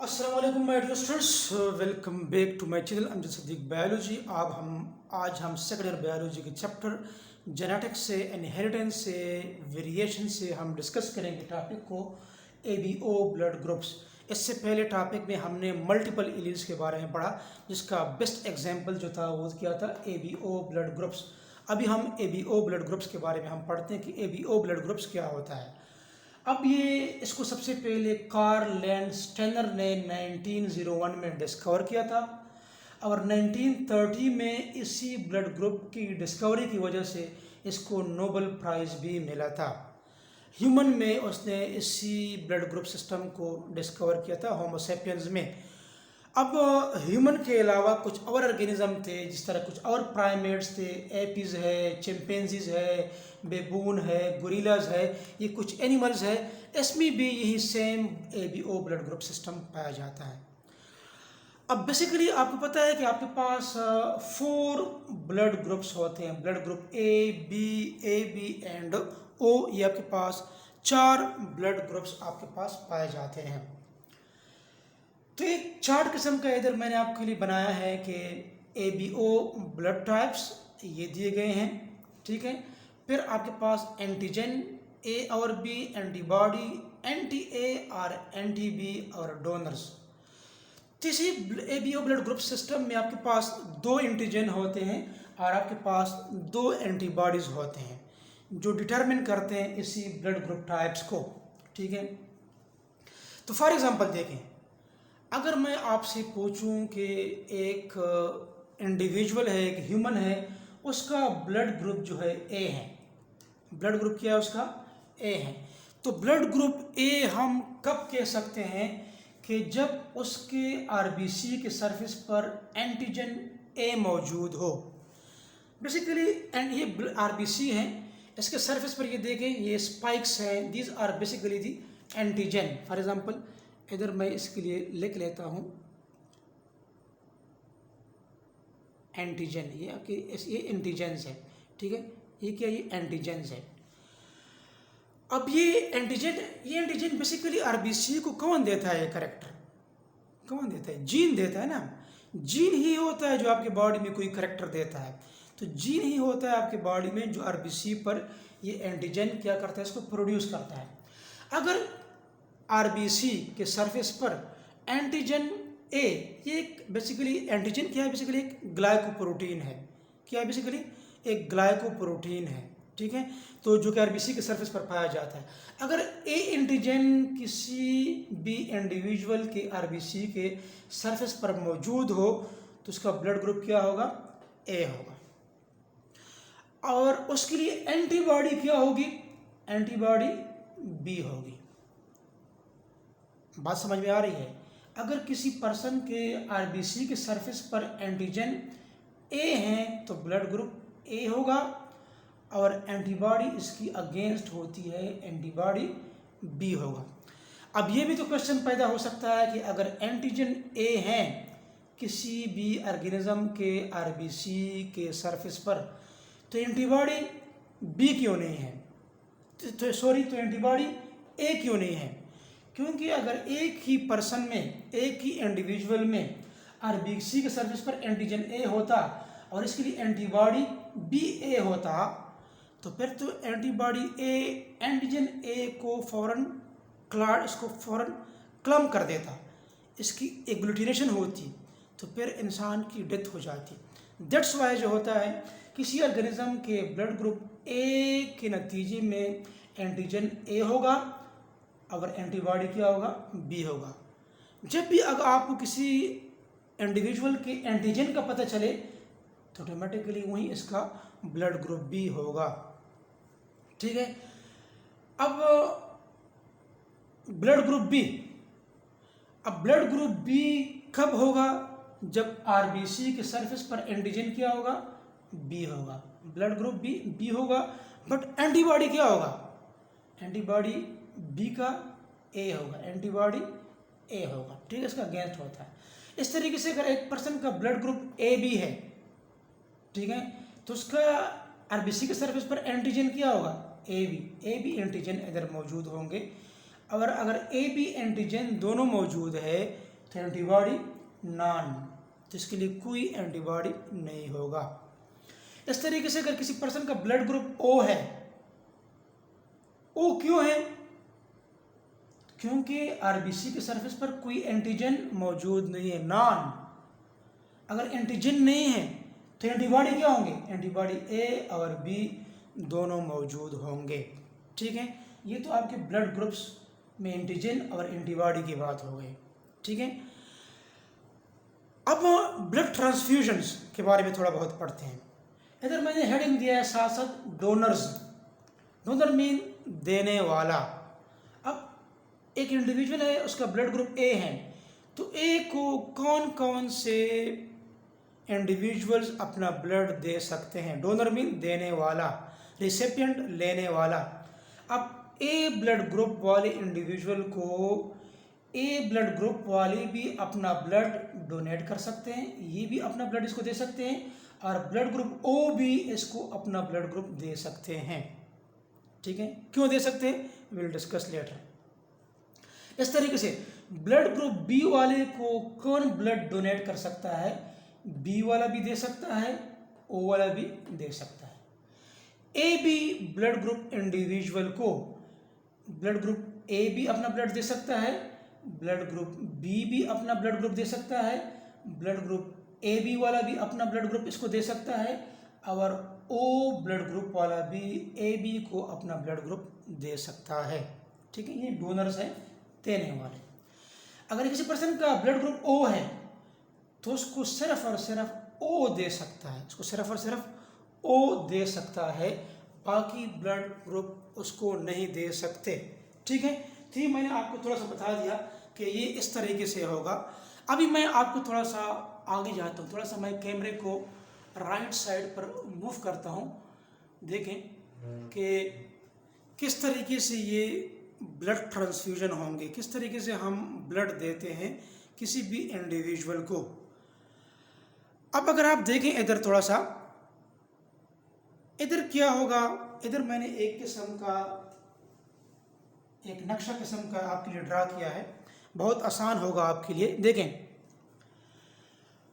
अस्सलाम वालेकुम my dear students, welcome back to my channel Amjad Sadiq biology. आज हम सेकेंड ईयर बायोलॉजी के चैप्टर जेनेटिक्स से, इनहेरिटेंस से, वेरिएशन से हम डिस्कस करेंगे टॉपिक को एबीओ ब्लड ग्रुप्स। इससे पहले टॉपिक में हमने मल्टीपल एलील्स के बारे में पढ़ा, जिसका बेस्ट एग्जांपल जो था वो क्या था, एबीओ ब्लड ग्रुप्स। अभी हम एबीओ ब्लड ग्रुप्स के बारे में हम पढ़ते हैं कि एबीओ ब्लड ग्रुप्स क्या होता है। अब ये इसको सबसे पहले कार्ल लैंडस्टेनर ने 1901 में डिस्कवर किया था और 1930 में इसी ब्लड ग्रुप की डिस्कवरी की वजह से इसको नोबेल प्राइज़ भी मिला था। ह्यूमन में उसने इसी ब्लड ग्रुप सिस्टम को डिस्कवर किया था, होमो सेपियंस में। अब ह्यूमन के अलावा कुछ और ऑर्गेनिज्म थे, जिस तरह कुछ और प्राइमेट्स थे, एपीज है, चिंपैंजीज है, बेबून है, गोरिल्लाज है, ये कुछ एनिमल्स है, इसमें भी यही same ABO blood group system पाया जाता है। अब बेसिकली आपको पता है कि आपके पास 4 ब्लड ग्रुप्स होते हैं, blood group A B and O. ये आपके पास 4 ब्लड ग्रुप्स आपके पास पाए जाते हैं। तो एक चार्ट किस्म का इधर मैंने आपके लिए बनाया है कि एबीओ ब्लड टाइप्स ये दिए गए हैं, ठीक है। फिर आपके पास एंटीजन ए और बी, एंटीबॉडी एंटी ए और एंटी बी और डोनर्स। तो इसी एबीओ ब्लड ग्रुप सिस्टम में आपके पास 2 एंटीजन होते हैं और आपके पास 2 एंटीबॉडीज़ होते हैं जो डिटरमिन करते हैं इसी ब्लड ग्रुप टाइप्स को, ठीक है। तो फॉर एग्जांपल देखें, अगर मैं आपसे पूछूं कि एक इंडिविजुअल है, एक ह्यूमन है, उसका ब्लड ग्रुप जो है ए है, ब्लड ग्रुप क्या है उसका, ए है, तो ब्लड ग्रुप ए हम कब कह सकते हैं कि जब उसके आरबीसी के सरफेस पर एंटीजन ए मौजूद हो। बेसिकली ये आरबीसी है, इसके सरफेस पर ये देखें, ये स्पाइक्स हैं, these are basically the antigen. For example इधर मैं इसके लिए लिख लेता हूँ एंटीजन, ये एंटीजेंस है, ठीक है। ये क्या, ये एंटीजेंस है। अब ये एंटीजन बेसिकली आरबीसी को कौन देता है, करेक्टर कौन देता है, जीन देता है ना। जीन ही होता है जो आपके बॉडी में कोई करेक्टर देता है। तो जीन ही होता है आपके बॉडी में जो आरबीसी पर ये एंटीजन क्या करता है, इसको प्रोड्यूस करता है। अगर आरबीसी के सरफेस पर एंटीजन ए, ये एक बेसिकली एंटीजन क्या है, बेसिकली एक ग्लाइकोप्रोटीन है। क्या है, बेसिकली एक ग्लाइकोप्रोटीन है, ठीक है। तो जो कि आरबीसी के सरफेस पर पाया जाता है। अगर ए एंटीजन किसी भी इंडिविजुअल के आरबीसी के सरफेस पर मौजूद हो तो उसका ब्लड ग्रुप क्या होगा, ए होगा। और उसके लिए एंटीबॉडी क्या होगी, एंटीबॉडी बी होगी। बात समझ में आ रही है। अगर किसी पर्सन के आरबीसी के सरफेस पर एंटीजन ए हैं तो ब्लड ग्रुप ए होगा और एंटीबॉडी इसकी अगेंस्ट होती है, एंटीबॉडी बी होगा। अब ये भी तो क्वेश्चन पैदा हो सकता है कि अगर एंटीजन ए हैं किसी भी ऑर्गेनिज्म के आरबीसी के सरफेस पर तो एंटीबॉडी बी क्यों नहीं है, तो एंटीबॉडी ए क्यों नहीं है। क्योंकि अगर एक ही पर्सन में, एक ही इंडिविजुअल में आरबीसी के सरफेस पर एंटीजन ए होता और इसके लिए एंटीबॉडी बी ए होता तो फिर तो एंटीबॉडी ए एंटीजन ए को फौरन क्लम कर देता, इसकी एग्लूटिनेशन होती, तो फिर इंसान की डेथ हो जाती। दैट्स वाई जो होता है किसी ऑर्गेनिज्म के ब्लड ग्रुप ए के नतीजे में एंटीजन ए होगा और एंटीबॉडी क्या होगा, बी होगा। जब भी अगर आपको किसी इंडिविजुअल के एंटीजन का पता चले तो ऑटोमेटिकली वहीं इसका ब्लड ग्रुप बी होगा, ठीक है। अब ब्लड ग्रुप बी, अब ब्लड ग्रुप बी कब होगा, जब आरबीसी के सरफेस पर एंटीजन क्या होगा, बी होगा। ब्लड ग्रुप बी होगा, बट एंटीबॉडी क्या होगा, एंटीबॉडी बी का ए होगा, एंटीबॉडी ए होगा, ठीक है, इसका अगेंस्ट होता है। इस तरीके से अगर एक पर्सन का ब्लड ग्रुप ए बी है, ठीक है, तो उसका आरबीसी के सरफेस पर एंटीजन क्या होगा, ए बी एंटीजन इधर मौजूद होंगे। और अगर ए बी एंटीजन दोनों मौजूद है तो एंटीबॉडी नॉन, तो इसके लिए कोई एंटीबॉडी नहीं होगा। इस तरीके से अगर किसी पर्सन का ब्लड ग्रुप ओ है, ओ क्यों है? क्योंकि आरबीसी के सरफेस पर कोई एंटीजन मौजूद नहीं है, नॉन। अगर एंटीजन नहीं है तो एंटीबॉडी क्या होंगे? एंटीबॉडी ए और बी दोनों मौजूद होंगे। ठीक है, ये तो आपके ब्लड ग्रुप्स में एंटीजन और एंटीबॉडी की बात हो गई। ठीक है, अब ब्लड ट्रांसफ्यूजन्स के बारे में थोड़ा बहुत पढ़ते हैं। इधर मैंने हेडिंग दिया है साथ साथ डोनर्स। डोनर मीन देने वाला। अब एक इंडिविजुअल है, उसका ब्लड ग्रुप ए है, तो ए को कौन कौन से इंडिविजुअल्स अपना ब्लड दे सकते हैं? डोनर मीन देने वाला, रिसिपिएंट लेने वाला। अब ए ब्लड ग्रुप वाले इंडिविजुअल को ए ब्लड ग्रुप वाले भी अपना ब्लड डोनेट कर सकते हैं, ये भी अपना ब्लड इसको दे सकते हैं, और ब्लड ग्रुप ओ भी इसको अपना ब्लड ग्रुप दे सकते हैं। ठीक है, क्यों दे सकते हैं? Will discuss later. इस तरीके से ब्लड ग्रुप बी वाले को कौन ब्लड डोनेट कर सकता है? बी वाला भी दे सकता है, ओ वाला भी दे सकता है। A B blood group individual को ब्लड ग्रुप ए भी अपना ब्लड दे सकता है, ब्लड ग्रुप बी भी अपना ब्लड ग्रुप दे सकता है, ब्लड ग्रुप ए बी वाला भी अपना ब्लड ग्रुप इसको दे सकता है, और ओ ब्लड ग्रुप वाला भी ए बी को अपना ब्लड ग्रुप दे सकता है। ठीक है, ये डोनर्स हैं, देने वाले। अगर किसी पर्सन का ब्लड ग्रुप ओ है तो उसको सिर्फ और सिर्फ ओ दे सकता है, उसको सिर्फ और सिर्फ ओ दे सकता है, बाकी ब्लड ग्रुप उसको नहीं दे सकते। ठीक है, तो ये मैंने आपको थोड़ा सा बता दिया कि ये इस तरीके से होगा। अभी मैं आपको थोड़ा सा आगे जाता हूँ, थोड़ा सा मैं कैमरे को राइट साइड पर मूव करता हूँ। देखें कि किस तरीके से ये ब्लड ट्रांसफ्यूजन होंगे, किस तरीके से हम ब्लड देते हैं किसी भी इंडिविजुअल को। अब अगर आप देखें इधर थोड़ा सा, इधर क्या होगा? इधर मैंने एक किस्म का एक नक्शा किस्म का आपके लिए ड्रा किया है, बहुत आसान होगा आपके लिए। देखें,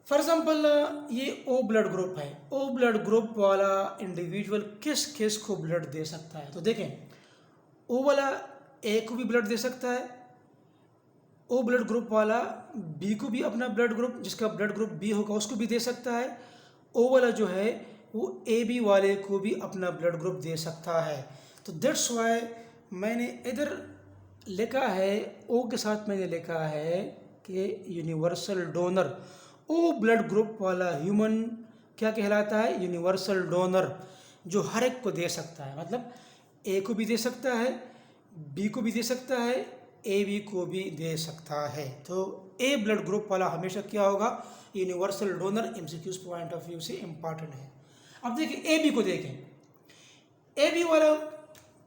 फॉर एग्जांपल ये ओ ब्लड ग्रुप है, ओ ब्लड ग्रुप वाला इंडिविजुअल किस किस को ब्लड दे सकता है? तो देखें, ओ वाला ए को भी ब्लड दे सकता है, ओ ब्लड ग्रुप वाला बी को भी अपना ब्लड ग्रुप, जिसका ब्लड ग्रुप बी होगा उसको भी दे सकता है, ओ वाला जो है वो ए बी वाले को भी अपना ब्लड ग्रुप दे सकता है। तो दैट्स वाई मैंने इधर लिखा है, ओ के साथ मैंने लिखा है कि universal donor. O blood group वाला ह्यूमन क्या कहलाता है? यूनिवर्सल डोनर, जो हर एक को दे सकता है। मतलब ए को भी दे सकता है, बी को भी दे सकता है, ए बी को भी दे सकता है। तो ए ब्लड ग्रुप वाला हमेशा क्या होगा? Universal donor. MCQs point of view से इम्पॉर्टेंट है। अब देखिए ए बी को देखें, ए बी वाला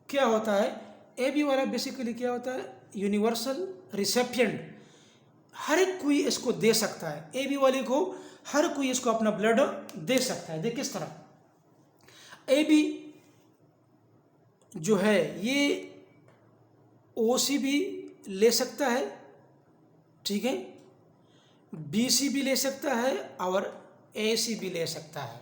क्या होता है? ए बी वाला बेसिकली क्या होता है? यूनिवर्सल रिसिपिएंट, हर एक कोई इसको दे सकता है। ए बी वाले को हर कोई इसको अपना ब्लड दे सकता है। देख किस तरह, ए बी जो है ये ओ सी भी ले सकता है, ठीक है, बी सी भी ले सकता है और ए सी भी ले सकता है।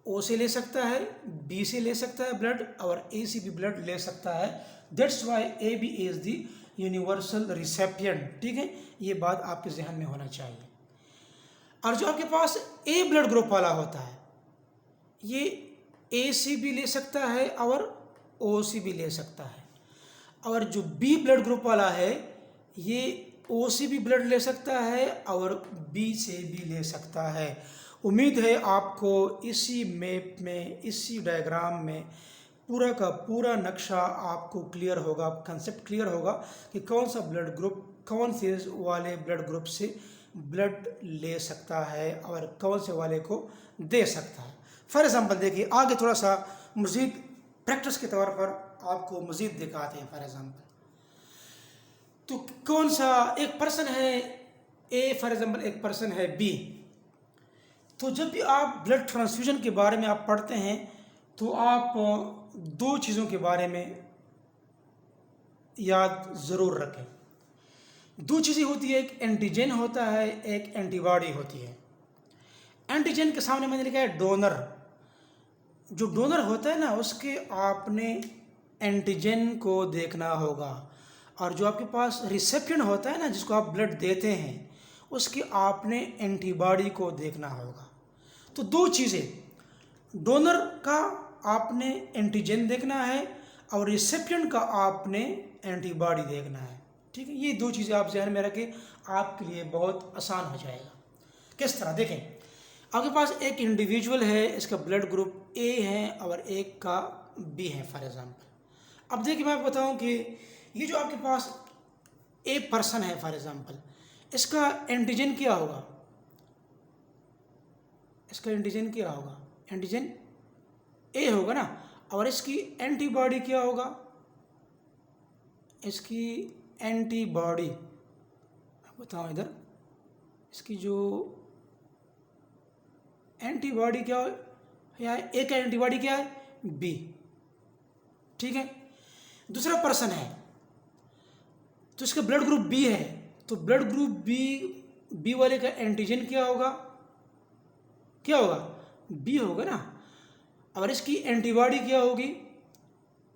ओ से ले सकता है, बी से ले सकता है ब्लड, और ए सी भी ब्लड ले सकता है। That's why A B is the universal recipient. ठीक है, ये बात आपके जहन में होना चाहिए। और जो आपके पास ए ब्लड ग्रुप वाला होता है, ये ए सी भी ले सकता है और ओ सी भी ले सकता है। और जो बी ब्लड ग्रुप वाला है, ये ओ से भी ब्लड ले सकता है और बी से भी ले सकता है। उम्मीद है आपको इसी मैप में, इसी डायग्राम में पूरा का पूरा नक्शा आपको क्लियर होगा, कंसेप्ट क्लियर होगा कि कौन सा ब्लड ग्रुप कौन से वाले ब्लड ग्रुप से ब्लड ले सकता है और कौन से वाले को दे सकता है। फॉर एग्जांपल देखिए, आगे थोड़ा सा मज़ीद प्रैक्टिस के तौर पर आपको मज़ीद दिखाते हैं। फॉर एग्जांपल, तो कौन सा एक पर्सन है ए, फॉर एग्जांपल एक पर्सन है बी। तो जब भी आप ब्लड ट्रांसफ्यूजन के बारे में आप पढ़ते हैं तो आप दो चीज़ों के बारे में याद ज़रूर रखें। दो चीज़ें होती है, एक एंटीजन होता है, एक एंटीबॉडी होती है। एंटीजन के सामने मैंने लिखा है डोनर। जो डोनर होता है ना, उसके आपने एंटीजन को देखना होगा, और जो आपके पास रिसेप्शन होता है ना, जिसको आप ब्लड देते हैं, उसकी आपने एंटीबॉडी को देखना होगा। तो दो चीज़ें, डोनर का आपने एंटीजन देखना है और रिसेप्शन का आपने एंटीबॉडी देखना है। ठीक है, ये दो चीज़ें आप ध्यान में रखें, आपके लिए बहुत आसान हो जाएगा। किस तरह देखें, आपके पास एक इंडिविजुअल है, इसका ब्लड ग्रुप ए है और एक का बी है फॉर एग्जांपल। अब देखिए, मैं आपको बताऊं कि ये जो आपके पास ए पर्सन है फॉर एग्जांपल, इसका एंटीजन क्या होगा? इसका एंटीजन क्या होगा? एंटीजन ए होगा ना। और इसकी एंटीबॉडी क्या होगा? इसकी एंटीबॉडी बताओ इधर, इसकी जो एंटीबॉडी क्या है? ए का एंटीबॉडी क्या है? बी। ठीक है, दूसरा पर्सन है तो इसका ब्लड ग्रुप बी है, तो ब्लड ग्रुप बी वाले का एंटीजन क्या होगा? क्या होगा? बी होगा ना। और इसकी एंटीबॉडी क्या होगी?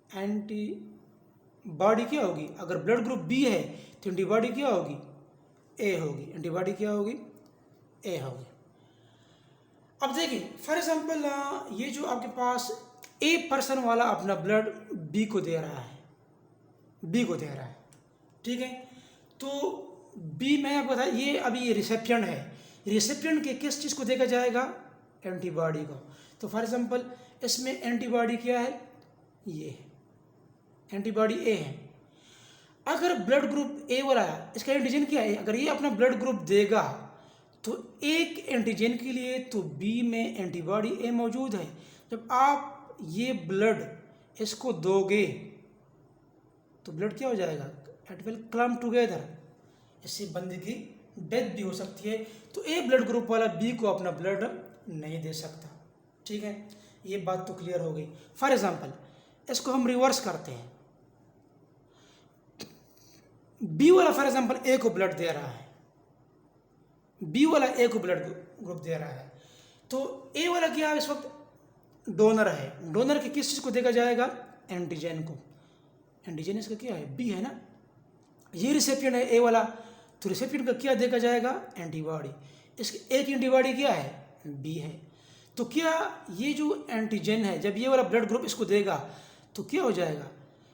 एंटीबॉडी क्या होगी? अगर ब्लड ग्रुप बी है तो एंटीबॉडी क्या होगी? ए होगी। एंटीबॉडी क्या होगी? ए होगी। अब देखिए फॉर एग्जांपल, ये जो आपके पास ए पर्सन वाला अपना ब्लड बी को दे रहा है, बी को दे रहा है। ठीक है, तो बी में आपको बताया, ये अभी ये रिसेप्शन है, रिसेप्शन के किस चीज़ को देखा जाएगा? एंटीबॉडी को। तो फॉर एग्जांपल इसमें एंटीबॉडी क्या है? ये है, एंटीबॉडी ए है। अगर ब्लड ग्रुप ए वाला है, इसका एंटीजन क्या है? अगर ये अपना ब्लड ग्रुप देगा तो एक एंटीजन के लिए तो बी में एंटीबॉडी ए मौजूद है। जब आप ये ब्लड इसको दोगे तो ब्लड क्या हो जाएगा? इट विल क्लम्प टुगेदर, इससे बंदे की डेथ भी हो सकती है। तो ए ब्लड ग्रुप वाला बी को अपना ब्लड नहीं दे सकता। ठीक है, ये बात तो क्लियर हो गई। फॉर एग्जांपल इसको हम रिवर्स करते हैं, बी वाला फॉर एग्जांपल ए को ब्लड दे रहा है, बी वाला ए को ब्लड ग्रुप दे रहा है, तो ए वाला क्या इस वक्त डोनर है। डोनर के किस चीज़ को देखा जाएगा? एंटीजन को। एंटीजन इसका क्या है? बी है ना। ये रिसेप्शन है ए वाला, तो रिसेप्शन का क्या देखा जाएगा? एंटीबॉडी। इसकी एक एंटीबॉडी क्या है? बी है। तो क्या ये जो एंटीजन है, जब ये वाला ब्लड ग्रुप इसको देगा तो क्या हो जाएगा?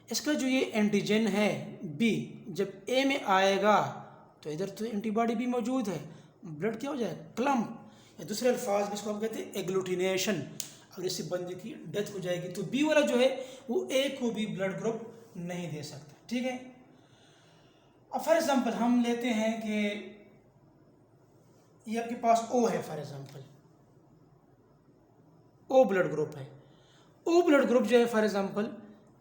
इसका जो ये एंटीजन है बी, जब ए में आएगा तो इधर तो एंटीबॉडी भी मौजूद है, ब्लड क्या हो जाएगा? क्लम्प, या दूसरे अल्फाज में इसको हम कहते हैं एग्लूटिनेशन, और इससे बंदे की डेथ हो जाएगी। तो बी वाला जो है वो ए को भी ब्लड ग्रुप नहीं दे सकता। ठीक है, अब फॉर एग्जांपल हम लेते हैं कि ये आपके पास ओ है, for example O blood group है। ओ ब्लड ग्रुप जो है फॉर एग्जांपल,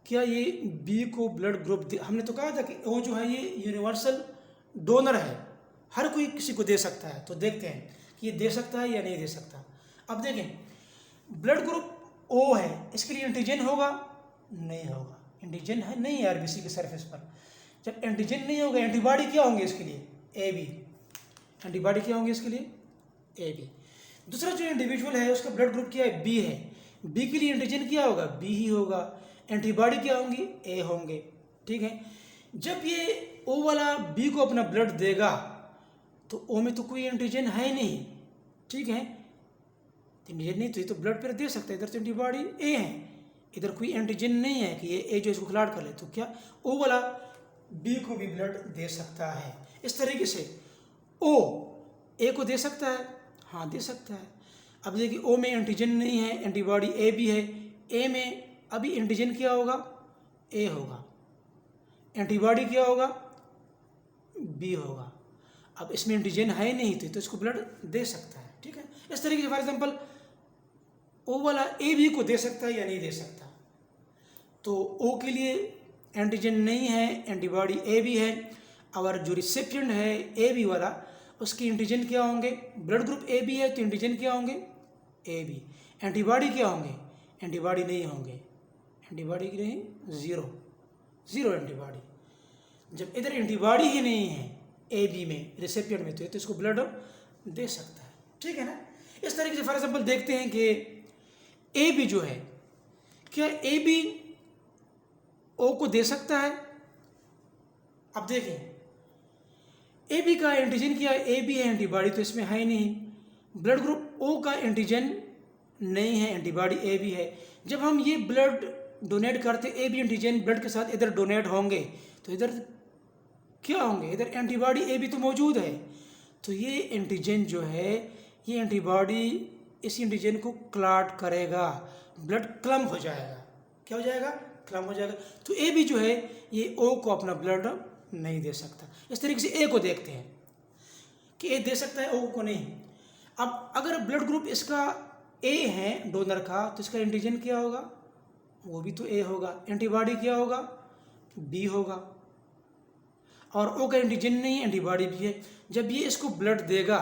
क्या ये बी को ब्लड ग्रुप हमने तो कहा था कि ओ जो है ये यूनिवर्सल डोनर है, हर कोई किसी को दे सकता है। तो देखते हैं कि ये दे सकता है या नहीं दे सकता। अब देखें, ब्लड ग्रुप ओ है, इसके लिए एंटीजन होगा? नहीं होगा, एंटीजन है नहीं है आरबीसी के सरफेस पर। जब एंटीजन नहीं होगा, एंटीबॉडी क्या होंगे इसके लिए? A B. एंटीबॉडी क्या होंगे इसके लिए? A B. दूसरा जो इंडिविजुअल है उसका ब्लड ग्रुप क्या है? बी है। बी के लिए एंटीजन क्या होगा? बी ही होगा। एंटीबॉडी क्या होंगी? ए होंगे। ठीक है, जब ये ओ वाला बी को अपना ब्लड देगा तो ओ में तो कोई एंटीजन है नहीं। ठीक है, एंटीजन नहीं तो ये तो ब्लड फिर दे सकता है, इधर तो एंटीबॉडी ए है, इधर कोई एंटीजन नहीं है कि ये ए जो इसको खिलाड़ कर ले, तो क्या ओ वाला बी को भी ब्लड दे सकता है। इस तरीके से ओ ए को दे सकता है, हाँ दे सकता है। अब देखिए ओ में एंटीजन नहीं है, एंटीबॉडी ए भी है, ए में अभी एंटीजन क्या होगा? ए होगा। एंटीबॉडी क्या होगा? बी होगा। अब इसमें एंटीजन है ही नहीं तो इसको ब्लड दे सकता है। ठीक है, इस तरीके से फॉर एग्जांपल ओ वाला ए बी को दे सकता है या नहीं दे सकता। तो ओ के लिए एंटीजन नहीं है, एंटीबॉडी ए बी है, और जो रिसिपिएंट है ए बी वाला, उसकी एंटीजन क्या होंगे? ब्लड ग्रुप ए बी है तो एंटीजन क्या होंगे? A B. एंटीबॉडी क्या होंगे? एंटीबॉडी नहीं होंगे, एंटीबॉडी की नहीं, ज़ीरो एंटीबॉडी। जब इधर एंटीबॉडी ही नहीं है ए बी में, रेसिपिएंट में, तो इसको ब्लड दे सकता है, ठीक है ना। इस तरीके से फॉर एग्जाम्पल देखते हैं कि ए बी जो है, क्या ए बी ओ को दे सकता है? अब देखें ए बी का एंटीजन क्या है, ए बी है एंटीबॉडी, तो इसमें है ही नहीं। ब्लड ग्रुप ओ का एंटीजन नहीं है, एंटीबॉडी ए बी है। जब हम ये ब्लड डोनेट करते ए बी एंटीजन ब्लड के साथ इधर डोनेट होंगे, तो इधर क्या होंगे, इधर एंटीबॉडी ए बी तो मौजूद है, तो ये एंटीजन जो है, ये एंटीबॉडी इस एंटीजन को क्लॉट करेगा, ब्लड क्लम हो जाएगा। क्या हो जाएगा? क्लम हो जाएगा। तो ए बी जो है ये ओ को अपना ब्लड नहीं दे सकता। इस तरीके से ए को देखते हैं कि ए दे सकता है, ओ को नहीं। अब अगर ब्लड ग्रुप इसका ए है डोनर का, तो इसका एंटीजन क्या होगा? वो भी तो ए होगा। एंटीबॉडी क्या होगा? बी होगा। और ओ का एंटीजन नहीं, एंटीबॉडी भी है। जब ये इसको ब्लड देगा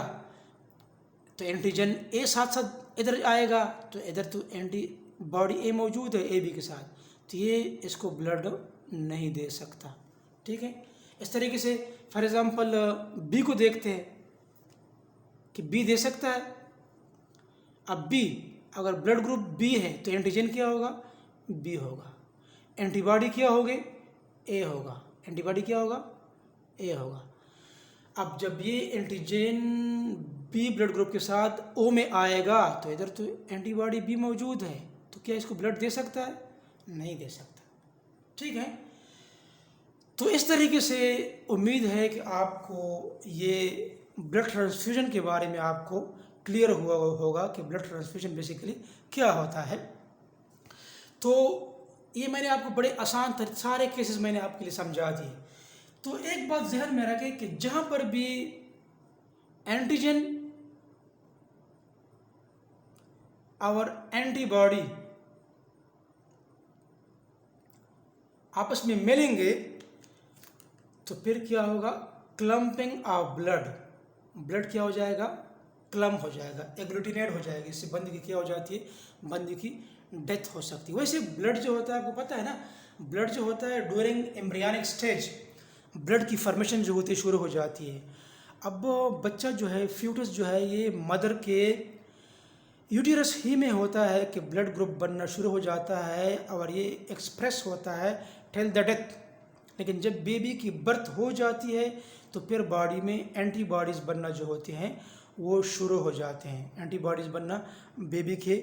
तो एंटीजन ए साथ साथ इधर आएगा, तो इधर तो एंटीबॉडी ए मौजूद है ए बी के साथ, तो ये इसको ब्लड नहीं दे सकता, ठीक है। इस तरीके से फॉर एग्जांपल बी को देखते हैं कि बी दे सकता है। अब बी अगर ब्लड ग्रुप बी है तो एंटीजन क्या होगा? बी होगा। एंटीबॉडी क्या होगे? ए होगा। एंटीबॉडी क्या होगा? ए होगा। अब जब ये एंटीजन बी ब्लड ग्रुप के साथ ओ में आएगा, तो इधर तो एंटीबॉडी बी मौजूद है, तो क्या इसको ब्लड दे सकता है? नहीं दे सकता, ठीक है। तो इस तरीके से उम्मीद है कि आपको ये ब्लड ट्रांसफ्यूजन के बारे में आपको क्लियर हुआ होगा कि ब्लड ट्रांसफ्यूजन बेसिकली क्या होता है। तो ये मैंने आपको बड़े आसान सारे केसेस मैंने आपके लिए समझा दिए। तो एक बात जहन में रखें कि जहाँ पर भी एंटीजन और एंटीबॉडी आपस में मिलेंगे, तो फिर क्या होगा? Clumping of blood. ब्लड क्या हो जाएगा? क्लम हो जाएगा, एग्लूटिनेट हो जाएगी। इससे बंदे की क्या हो जाती है? बंदे की डेथ हो सकती है। वैसे ब्लड जो होता है आपको पता है ना, ब्लड जो होता है ड्यूरिंग एम्ब्रियनिक स्टेज ब्लड की फॉर्मेशन जो होती है शुरू हो जाती है। अब बच्चा जो है, फ्यूटस जो है, ये मदर के यूटिरस ही में होता है कि ब्लड ग्रुप बनना शुरू हो जाता है और ये एक्सप्रेस होता है टिल द डेथ। लेकिन जब बेबी की बर्थ हो जाती है तो फिर बॉडी में एंटीबॉडीज़ बनना जो होते हैं वो शुरू हो जाते हैं। एंटीबॉडीज़ बनना बेबी के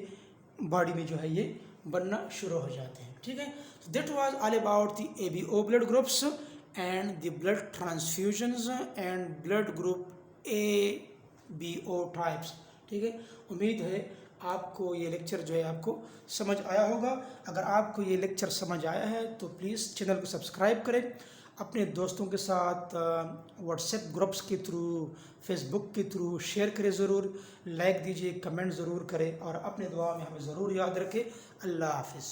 बॉडी में जो है ये बनना शुरू हो जाते हैं, ठीक है। तो that was all about the ABO blood groups and the blood transfusions and blood group ABO types, ठीक है। उम्मीद है आपको ये लेक्चर जो है आपको समझ आया होगा। अगर आपको ये लेक्चर समझ आया है तो प्लीज़ चैनल को सब्सक्राइब करें, अपने दोस्तों के साथ व्हाट्सएप ग्रुप्स के थ्रू, फेसबुक के थ्रू शेयर करें ज़रूर, लाइक दीजिए, कमेंट ज़रूर करें और अपने दुआ में हमें ज़रूर याद रखें। अल्लाह हाफिज़।